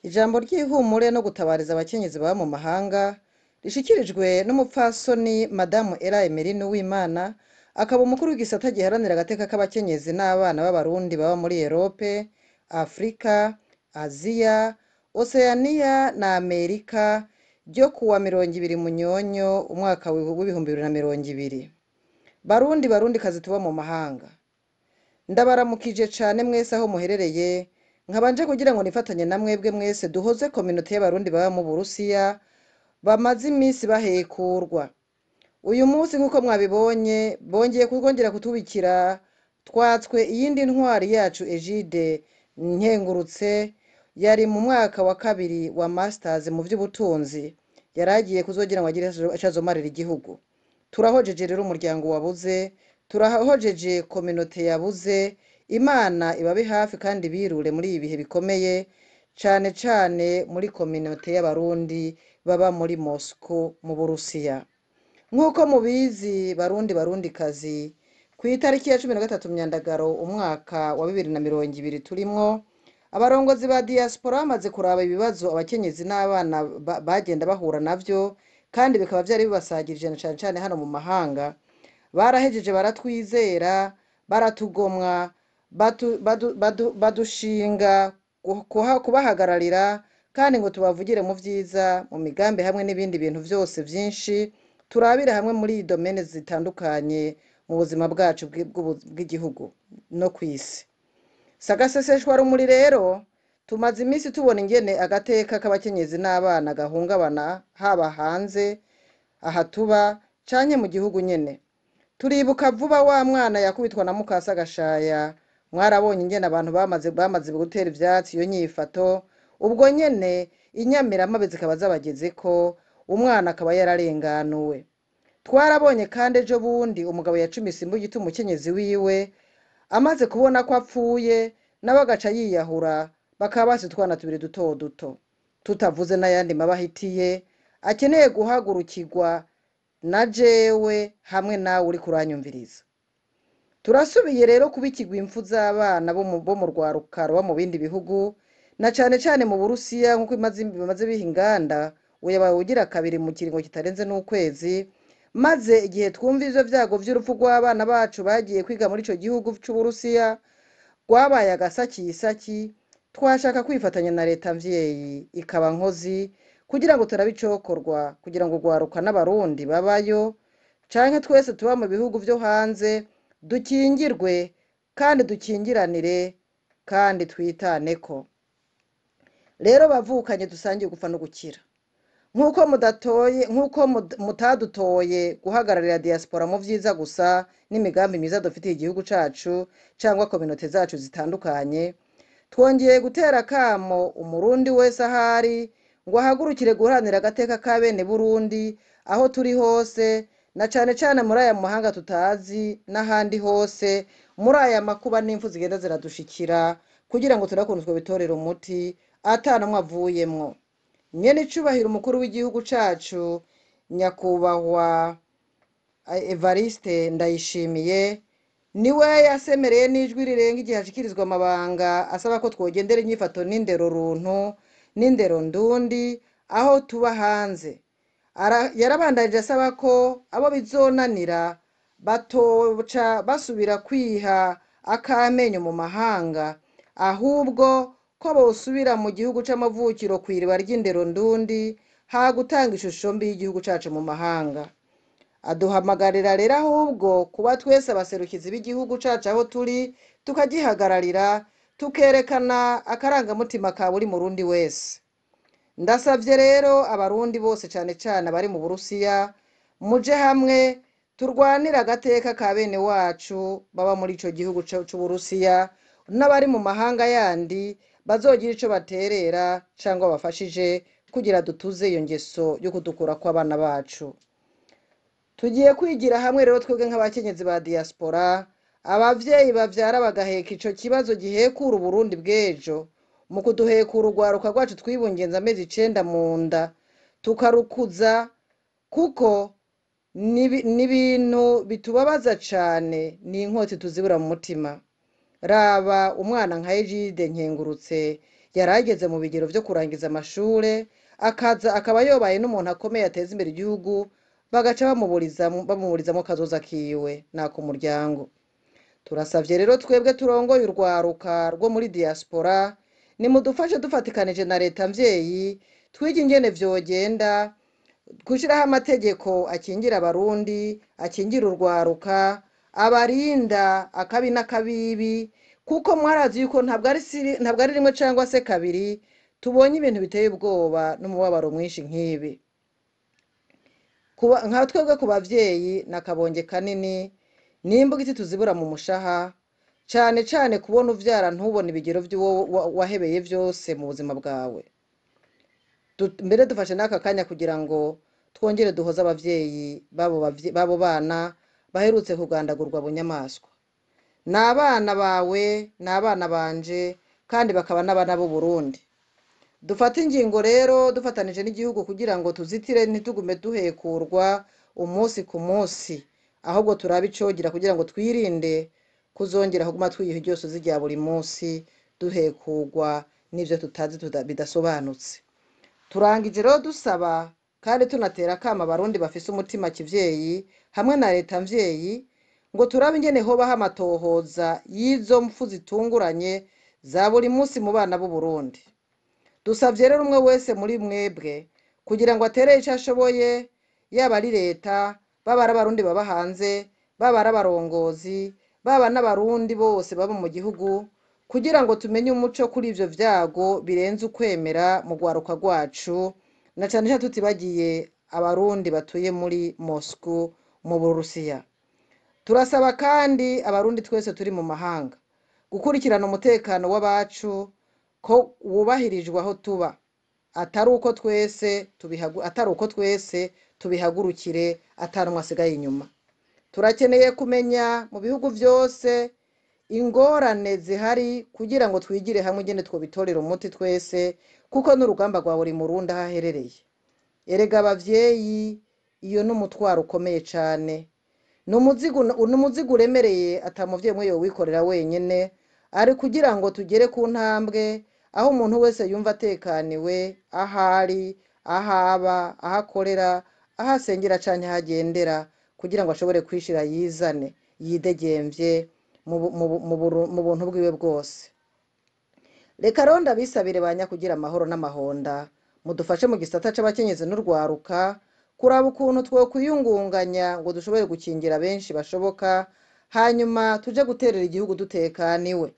Ijambo ry'ihumure no gutabariza abakenyezi baba mu mahanga rishikirijwe n'umupfasoni Madame Ella Emelyne UWIMANA, akaba umukuru w'igisata giharanira agateka k'abakenyezi n'abana b'abarundi baba muri Europe, Afrika, Aziya, Oceania na Amerika ryo kuwa 20 Munyonyo umwaka w'ibihumbi 2020. Barundi kazi tuba mu mahanga, ndabaramukije cane mwese aho muherereye, nkabanje kugira ngo nifatanye na mwebwe mwese duhoze community y'abarundi baba mu Rusiya bamaze iminsi bahekurwa. Uyu munsi nk'uko mwabibonye bongeye kugongera kutubikira twatswe iyindi ntwari yacu Egide Nkengurutse yari mu mwaka wa 2 wa masters mu vy'ubutunzi, yaragiye kuzogira ngo agire acazomarira igihugu. Turahojeje rero umuryango wabuze, turahojeje community yabuze. Imana ibabe hafi kandi birure muri ibihe bikomeye, cane cane muri community y'abarundi baba muri Moscow mu Burusiya. Nk'uko mubizi barundi kazi, ku itariki ya 13 Myandagaro umwaka wa 2020 turimwo, abarongozi ba diaspora bamaze kuraba ibibazo abakenyezi n'abana bagenda bahura navyo, kandi bikaba vyari bibasagirije cane cane hano mu mahanga. Barahejeje baratwizera, baratugomwa, badushinga kubahagararira kandi ngo tubavugire mu vyiza, mu migambi hamwe n'ibindi bintu vyose vyinshi turabire hamwe muri domene zitandukanye mu buzima bwacu bw'igihugu no kwisi. Sagaseseshwa rumuri rero tumaze iminsi tubona ingene agateka k'abakenyezi n'abana gahungabana, haba hanze aha tuba canke mu gihugu nyene. Turibuka vuba wa mwana yakubitwa na mukasa gashaya, mwarabonye ingene abantu bamaze gutera ivyatsi iyo nyifato. Ubwo nyene inyamiramabe zikaba zabagezeko, umwana akaba yararenganuwe. Twarabonye kandi ejo bundi umugabo yacumise imbugita umukenyezi wiwe, amaze kubona ko apfuye nawe agaca yiyahura, bakaba basi utwana tubiri duto duto, tutavuze n'ayandi mabahitiye akeneye guhagurukirwa na jewe hamwe nawe uri kuranyumviriza. Turasubiye rero kubikirwa impfu z'abana bo mu rwaruka ruba mu bindi bihugu, na cane cane mu Burusiya nk'uko bimaze biha inganda, uyabaye ugira kabiri mu kiringo kitarenze n'ukwezi. Maze igihe twumva ivyo vyago vy'urupfu rw'abana bacu bagiye kwiga muri ico gihugu c'Uburusiya rwabaye agasakisaki, twashaka kwifatanya na leta mvyeyi ikaba nkozi kugira ngo turabe icokorwa kugira ngo rwaruka n'abarundi babayo canke twese tuba mu bihugu vyo hanze dukingirwe kandi dukingiranire kandi twitaneko. Rero bavukanye dusangiye gupfa no gukira, nk'uko mutadutoye guhagararira diaspora mu vyiza gusa n'imigambi myiza dufitiye igihugu cacu cyangwa community zacu zitandukanye, twongeye gutera kamo umurundi wese ahari ngo ahagurukire guharanira agateka ka bene Burundi aho turi hose, na cane cane muri aya mahanga tutazi n'ahandi hose, muri aya makuba n'imfu zigenda ziradushikira, kugira ngo turakunzwe bitorera umuti atanamwe avuyemwo. Nyene icubahiro umukuru w'igihugu cacu nyakubahwa Evariste Ndayishimiye niwe yasemereye n'ijwi rirenga igihe ashikirizwa amabanga asaba ko twogendera inyifato n'indero runtu n'indero ndundi aho tuba hanze. Yarabandanije asaba ko abo bizonanira batoca basubira kwiha akamenyo mu mahanga, ahubwo ko bosubira mu gihugu c'amavukiro kw'iriba ry'indero ndundi ha gutanga ishusho mbi y'igihugu cacu mu mahanga. Aduhamagarira rero ahubwo kuba twese abaserukizi b'igihugu cacu aho turi tukagihagararira, tukerekana akarangamutima ka buri murundi wese. Ndasavye rero abarundi bose cane cane abari mu Burusiya, muje hamwe turwanira agateka ka bene wacu baba muri ico gihugu c'Uburusiya n'abari mu mahanga yandi bazogira ico baterera cyangwa bafashije kugira dutuze iyo ngeso yo kudukura kw'abana bacu. Tugiye kwigira hamwe rero twebwe nk'abakenyezi ba diaspora, abavyeyi bavyara bagaheka ico kibazo gihekura Burundi bw'ejo, mu kuduhekura urwaruka rwacu twibungenza amezi 9 mu nda, tukarukuza kuko n'ibintu bitubabaza cane, ni inkoti tuzibura mu mutima. Raba umwana nka Egide Nkengurutse yarageze mu bigero vyo kurangiza amashure akaza akaba yobaye n'umuntu akomeye ateza imbere igihugu bagaca bamuburizamo kazoza kiwe nako muryango. Turasavye rero twebwe turongoye urwaruka rwo muri diaspora nimudufashe dufatikanije na leta mvyeyi twige ingene vyogenda gushiraho amategeko akingira abarundi akingira urwaruka abarinda akabi n'akabibi kuko mwarazi yuko ntabwo ari rimwe cyangwa se kabiri tubonye ibintu biteye ubwoba n'umubabaro mwinshi nk'ibi nka twebwe ku bavyeyi nakabonge kanini nimbuga iti tuzibura mu mushaha cyane cyane kubona uvyara ntubone ibigero vy'uwo wahebeye vyose mu buzima bwawe. Mbere dufashe n'aka kanya kugira ngo twongere duhoze abavyeyi babo bana baherutse kugandagurwa bunyamaswa. N'abana bawe n'abana banje kandi bakaba n'abana b'u Burundi. Dufata ingingo rero dufatanije n'igihugu kugira ngo tuzitire ntitugume duhekurwa umunsi ku munsi, ahubwo turabe icogira kugira ngo twirinde kuzongera kuguma twiyiha ryose zijya buri munsi duhekurwa n'ivyo tutazi bidasobanutse. Turangije rero dusaba kandi tunatera kama abarundi bafise umutima kivyeyi hamwe na leta mvyeyi ngo turabe ingene hobaho amatohoza y'izo mpfu zitunguranye za buri munsi mu bana b'u Burundi. Dusavye rero umwe wese muri mwebwe kugira ngo atere ico ashoboye, yaba ari leta, baba ari abarundi baba hanze, baba ari abarongozi, baba n'abarundi bose baba mu gihugu, kugira ngo tumenye umuco kuri ivyo vyago birenze ukwemera mu rwaruka rwacu, na cane cyane tutibagiye abarundi batuye muri Moscow mu Rusiya. Turasaba kandi abarundi twese turi mu mahanga gukurikirana umutekano w'abacu ko wubahirijwe aho tuba, atari uko twese tubihagurukire atanumwe asigaye inyuma. Turakeneye kumenya mu bihugu vyose ingorane zihari kugira ngo twigire hamwe ingene twobitorera umuti twese, kuko n'urugamba rwa buri murundi aho aherereye. Erega abavyeyi, iyo n'umutwaro ukomeye cane, n'umuzigo uremereye atamuvyeyi umwe yowikorera wenyene, ari kugira ngo tugere ku ntambwe aho umuntu wese yumva atekaniwe ahari, ahaba, ahakorera, ahasengera canke ahagendera, kugira ngo ashobore kwishira yizane yidegemvye mu buntu bwiwe bwose. Reka rero ndabisabire banya kugira amahoro n'amahonda, mudufashe mu gisata c'abakenyezi n'urwaruka kuraba ukuntu twokwiyungunganya ngo dushobore gukingira benshi bashoboka, hanyuma tuje guterera igihugu dutekaniwe.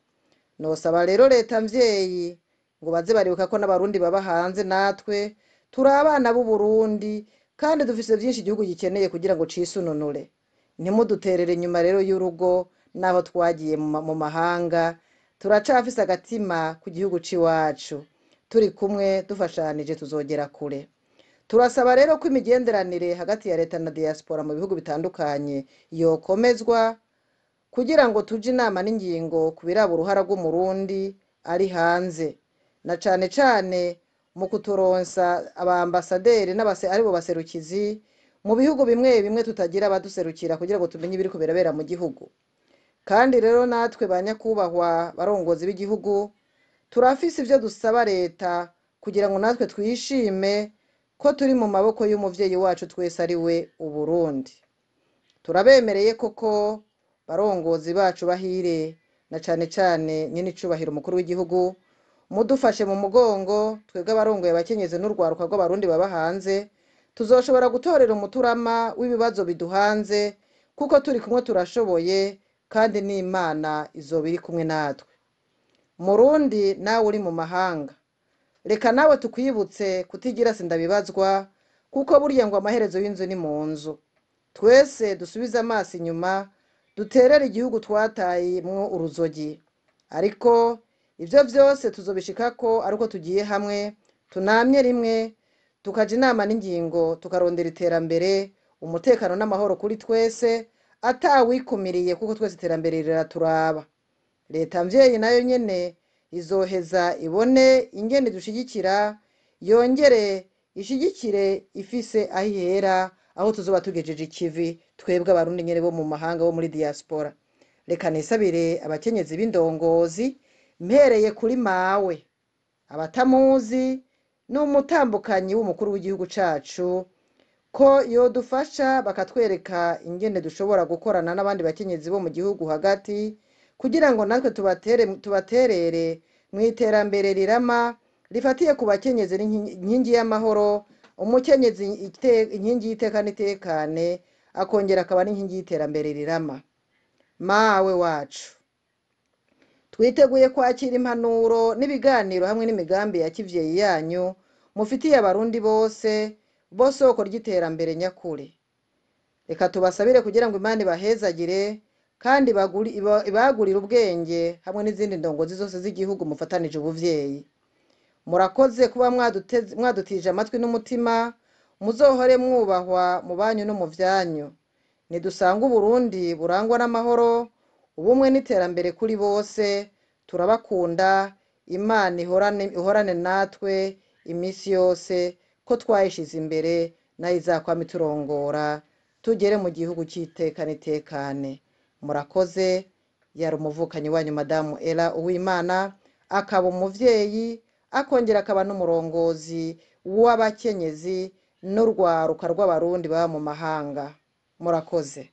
Nosaba rero leta mvyeyi ngo baze baribuka ko n'abarundi baba hanze natwe turi abana b'u Burundi kandi dufise byinshi igihugu gikeneye kugira ngo cisununure. Ntimuduterere inyuma rero y'urugo naho twagiye mu mahanga, turacafise agatima ku gihugu ciwacu, turi kumwe dufashanije tuzogera kure. Turasaba rero ko imigenderanire hagati ya leta na diaspora mu bihugu bitandukanye yokomezwa kugira ngo tuje inama n'ingingo kubiraba uruhara rw'umurundi ari hanze, na cane cane mu kuturonsa abambasaderi aribo baserukizi mu bihugu bimwe bimwe tutagira abaduserukira kugira ngo tumenye ibiri kuberabera mu gihugu. Kandi rero natwe banyakubahwa barongozi b'igihugu turafise ivyo dusaba leta kugira ngo natwe twishime ko turi mu maboko y'umuvyeyi wacu twese ari we u Burundi. Turabemereye koko barongozi bacu bahire, na cane cane nyine icubahiro umukuru w'igihugu, mudufashe mu mugongo twebwe abarongoye abakenyezi n'urwaruka rw'abarundi baba hanze, tuzoshobora gutorera umuturama w'ibibazo biduhanze, kuko turi kumwe turashoboye kandi n'Imana izoba iri kumwe natwe. Murundi nawe uri mu mahanga, reka nawe tukwibutse kutigira sindabibazwa, kuko burya ngo amaherezo y'inzu ni mu nzu. Twese dusubize amaso inyuma, duterere igihugu twatayemwo uruzogi, ariko ivyo vyose tuzobishikako aruko tugiye hamwe, tunamye rimwe, tukaja inama n'ingingo, tukarondera iterambere, umutekano n'amahoro kuri twese atawikumiriye, kuko twese iterambere riraturaba. Leta mvyeyi nayo nyene izoheza ibone ingene dushigikira, yongere ishigikire ifise aho ihera, aho tuzoba tugejeje ikivi twebwe abarundi nyene bo mu mahanga bo muri diaspora. Reka nisabire abakenyezi b'indongozi mpereye kuri mawe abatamuzi n'umutambukanyi w'umukuru w'igihugu cacu ko yodufasha bakatwereka ingene dushobora gukorana n'abandi bakenyezi bo mu gihugu hagati kugira ngo natwe tubaterere mu iterambere rirama rifatiye ku bakenyezi inkingi y'amahoro, umukenyezi inkingi y'iteka n'itekane, akongera akaba n'inkingi y'iterambere rirama. Mawe wacu, twiteguye kwakira impanuro n'ibiganiro hamwe n'imigambi ya kivyeyi yanyu mufitiye abarundi bose bo soko ry'iterambere nyakuri. Reka tubasabire kugira ngo Imana ibahezagire kandi ibagurire ubwenge hamwe n'izindi ndongozi zose z'igihugu mufatanije ubuvyeyi. Murakoze kuba mwadutije amatwi n'umutima, muzohore mwubahwa mu banyu no mu vyanyu. Nidusanga Uburundi burangwa n'amahoro, ubumwe n'iterambere kuri bose. Turabakunda, Imana ihorane natwe imisi yose, ko twayishize imbere nayo izakwama iturongora tugere mu gihugu cy'iteka n'itekane. Murakoze. Yari umuvukanyi wanyu Madame Ella Uwimana, akaba umuvyeyi akongera akaba n'umurongozi w'abakenyezi n'urwaruka rw'abarundi baba mu mahanga. Murakoze.